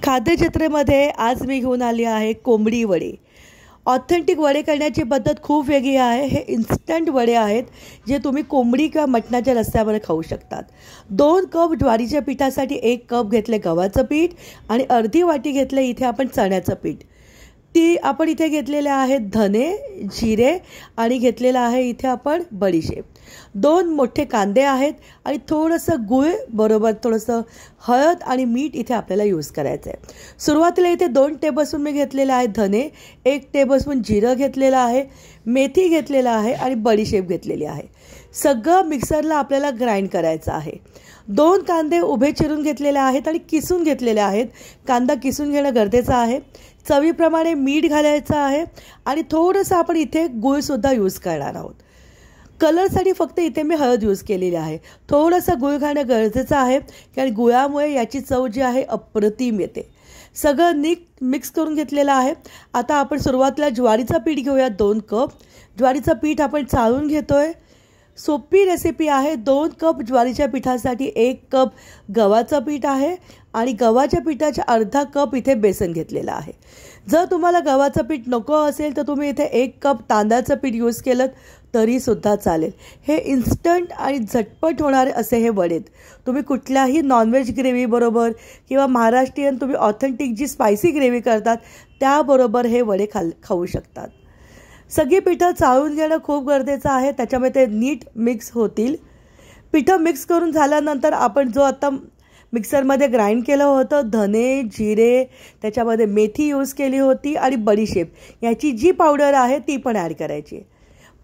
खाद्यजत्रेमध्ये आज मी घेऊन आली आहे कोंबडी वडे। ऑथेंटिक वडे करण्याची पद्धत खूप वेगळी आहे। हे इन्स्टंट वडे आहेत जे तुम्ही कोंबडी किंवा मटणाच्या रस्स्यामध्ये खाऊ शकतात। 2 कप ज्वारीच्या पिठासाठी 1 कप घेतले गव्हाचं पीठ आणि अर्धी वाटी घेतले इथे आपण चण्याचं पीठ। ती आपण इथे घेतलेले आहेत धने, जिरे आणि घेतलेला आहे इथे आपण बडीशेप। 2 मोठे कांदे आहेत आणि थोडंसं गूळ बरोबर थोडंसं हळद आणि मीठ इथे आपल्याला यूज करायचं आहे। सुरुवातीला इथे 2 टेबलस्पून मी घेतलेले आहे धने, 1 टेबलस्पून जिरं घेतलेलं आहे, मेथी घेतलेला आहे आणि बडीशेप घेतलेली आहे। सगळं मिक्सरला आपल्याला ग्राइंड करायचं आहे। 2 कांदे उभे चिरून घेतलेले आहेत आणि किसून घेतलेले आहेत। कांदा किसून घेणं गरजेचं आहे। चवीप्रमाणे मीठ घालायचं आहे आणि थोडंसं आपण इथे गूळ सुद्धा यूज करणार आहोत। कलरसाठी फक्त इथे मी हळद यूज केलेली आहे। थोडंसं गूळ घालणं गरजेचं आहे कारण गुळामुळे याची चव जी आहे अप्रतिम येते। सगळं मिक्स करून घेतलेलं आहे। आता आपण सुरुवातीला ज्वारीचं पीठ घेऊया 2 कप। ज्वारीचं पीठ आपण चाळून घेतोय। सोपी रेसिपी आहे। 2 कप ज्वारीच्या पिठासाठी 1 कप गव्हाचं पीठ आहे आणि गव्हाच्या पिठाच्या अर्धा कप इथे बेसन घेतलेलं आहे। जर तुम्हाला गव्हाचं पीठ नको असेल तर तुम्ही इथे 1 कप तांदळाचं पीठ यूज केलं तरी सुद्धा चालेल। हे इन्स्टंट आणि झटपट होणारे असे हे वडे तुम्ही कुठल्याही नॉनव्हेज ग्रेव्ही बरोबर किंवा महाराष्ट्रीयन तुम्ही ऑथेंटिक जी स्पायसी ग्रेव्ही करतात त्याबरोबर हे वडे खाऊ शकतात। सगळी पिठं चाळून घेणं खूप गरजेचं आहे, त्याच्यामुळे ते नीट मिक्स होतील। पिठं मिक्स करून झाल्यानंतर आपण जो आता मिक्सरमध्ये ग्राइंड केलं होतं धने, जिरे, त्याच्यामध्ये मेथी यूज केली होती आणि बडीशेप याची जी पावडर आहे ती पण ॲड करायची।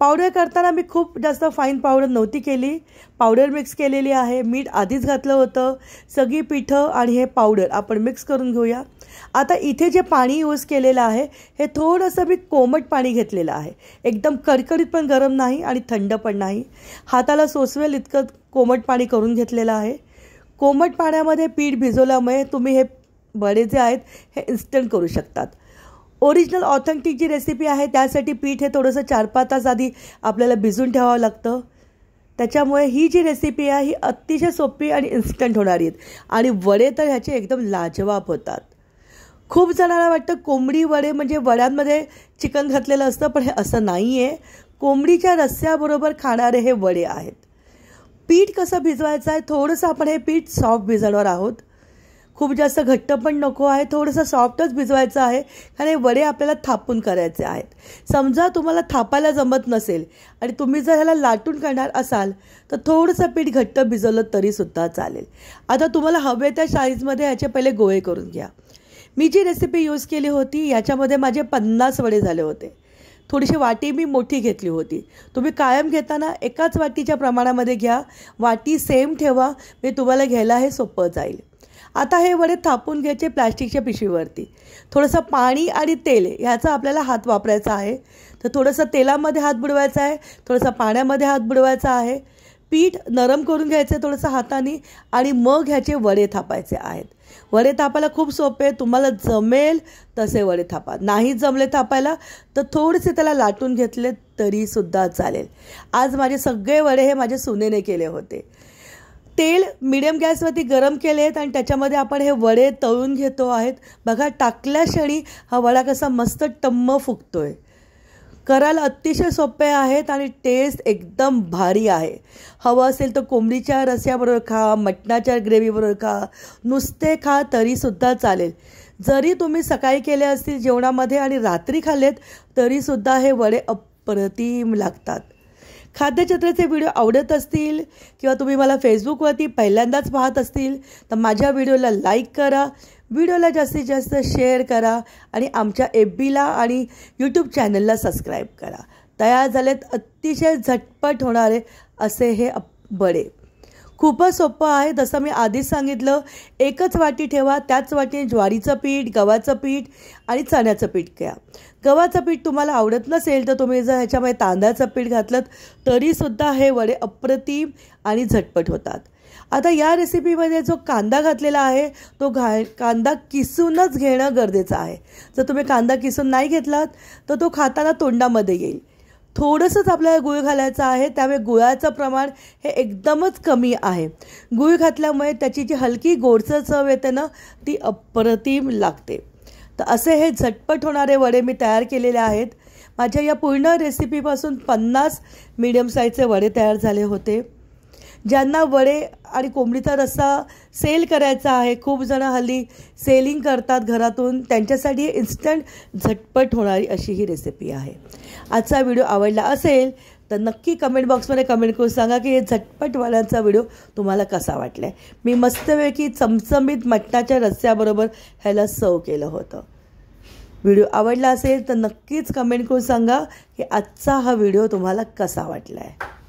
पावडर करताना मी खूप जास्त फाईन पावडर नव्हती केली, पावडर मिक्स केलेली आहे। मीठ आधीच घातलं होतं। सगळी पिठं आणि हे पावडर आपण मिक्स करून घेऊया। आता इथे जे पाणी यूज केलेलं आहे हे थोडंसं मी कोमट पाणी घेतलेलं आहे। एकदम कडकडीत पण गरम नाही आणि थंड पण नाही, हाताला सोसवेल इतकं कोमट पाणी करून घेतलेलं आहे। कोमट पाण्यामध्ये पीठ भिजवल्यामुळे तुम्ही हे वडे जे आहेत हे इन्स्टंट करू शकतात। ओरिजिनल ऑथेंटिक जी रेसिपी आहे त्यासाठी पीठ हे थोडंसं 4-5 तास आधी आपल्याला भिजून ठेवावं लागतं। त्याच्यामुळे ही जी रेसिपी आहे ही अतिशय सोपी आणि इन्स्टंट होणारी आहेत आणि वडे तर ह्याचे एकदम लाजवाब होतात। खूप जणांना वाटतं कोंबडी वडे म्हणजे वड्यांमध्ये चिकन घातलेलं असतं, पण हे असं नाही आहे। कोंबडीच्या रस्स्याबरोबर खाणारे हे वडे आहेत। पीठ कसं भिजवायचं आहे, थोडंसं आपण हे पीठ सॉफ्ट भिजवणार आहोत। खूप जास्त घट्ट पण नको आहे, थोडंसं सॉफ्टच भिजवायचं आहे कारण हे वडे आपल्याला थापून करायचे आहेत। समजा तुम्हाला थापायला जमत नसेल आणि तुम्ही जर ह्याला लाटून करणार असाल तर थोडंसं पीठ घट्ट भिजवलं तरीसुद्धा चालेल। आता तुम्हाला हवे त्या साईजमध्ये ह्याचे पहिले गोळे करून घ्या। मी जी रेसिपी यूज केली होती याच्यामध्ये माझे 50 वडे झाले होते। थोडीशी वाटी मी मोठी घेतली होती। तुम्ही कायम घेताना एकाच वाटीच्या प्रमाणामध्ये घ्या, वाटी सेम ठेवा, मी तुम्हाला घ्यायला हे सोपं जाईल। आता हे वडे थापून घ्यायचे प्लास्टिकच्या पिशवीवरती। थोडंसं पाणी आणि तेल ह्याचा आपल्याला हात वापरायचा आहे। तर थोडंसं तेलामध्ये हात बुडवायचा आहे, थोडंसं पाण्यामध्ये हात बुडवायचा आहे। पीठ नरम करून घ्यायचं थोडंसं हाताने आणि मग ह्याचे वडे थापायचे आहेत। वडे थापायला खूप सोपे, तुम्हाला जमेल तसे वडे थापा। नाही जमले थापायला तर थोडेसे त्याला लाटून घेतले तरीसुद्धा चालेल। आज माझे सगळे वडे हे माझ्या सुनेने केले होते। तेल मीडियम गॅसवरती गरम केले आहेत आणि त्याच्यामध्ये आपण हे वडे तळून घेतो आहेत। बघा टाकल्या क्षणी हा वडा कसा मस्त टम्म फुगतोय। करायला अतिशय सोपे आहेत आणि टेस्ट एकदम भारी आहे। हवं असेल तर कोंबडीच्या रस्स्याबरोबर खा, मटणाच्या ग्रेव्हीबरोबर खा, नुसते खा तरीसुद्धा चालेल। जरी तुम्ही सकाळी केले असतील जेवणामध्ये आणि रात्री खाल्लेत तरीसुद्धा हे वडे अप्रतिम लागतात। खाद्यजत्रेचे व्हिडिओ आवडत असतील किंवा तुम्ही मला फेसबुकवरती पहिल्यांदाच पाहत असतील तर माझ्या व्हिडिओला लाईक करा, व्हिडिओला जास्तीत जास्त शेअर करा आणि आमच्या FBला आणि यूट्यूब चॅनलला सबस्क्राईब करा। तयार झालेत अतिशय झटपट होणारे असे हे वडे। खूपच सोपं आहे। जसं मी आधीच सांगितलं, एकच वाटी ठेवा, त्याच वाटीने ज्वारीचं पीठ, गव्हाचं पीठ आणि चण्याचं पीठ घ्या। गव्हाचं पीठ तुम्हाला आवडत नसेल तर तुम्ही जर ह्याच्यामध्ये तांदळाचं पीठ घातलं तरीसुद्धा हे वडे अप्रतिम आणि झटपट होतात। आता या रेसिपीमध्ये जो कांदा घातलेला आहे तो कांदा किसूनच घेणं गरजेचं आहे। जर तुम्ही कांदा किसून नाही घेतलात तर तो खाताना तोंडामध्ये येईल। थोडंसंच आपल्याला गूळ घालायचं आहे, त्यामुळे गुळाचं प्रमाण हे एकदमच कमी आहे. गूळ घातल्यामुळे त्याची जी हलकी गोडसर चव येते ना, ती अप्रतिम लागते. तर असे हे झटपट होणारे वडे मी तयार केलेले आहेत. माझ्या या पूर्ण रेसिपीपासून 50 मीडियम साईजचे वडे तयार झाले होते. ज्यांना वडे आणि कोंबडीचा रस्सा सेल करायचा आहे, खूप जण हल्ली सेलिंग करतात घरातून, त्यांच्यासाठी इन्स्टंट झटपट होणारी अशी ही रेसिपी आहे. आजचा व्हिडिओ आवडला असेल तर नक्की कमेंट बॉक्समध्ये कमेंट करून सांगा की हे झटपट वड्यांचा व्हिडिओ तुम्हाला कसा वाटला आहे. मी मस्तपैकी चमचमीत मटणाच्या रस्स्याबरोबर ह्याला सर्व केलं होतं. व्हिडिओ आवडला असेल तर नक्कीच कमेंट करून सांगा की आजचा हा व्हिडिओ तुम्हाला कसा वाटला आहे.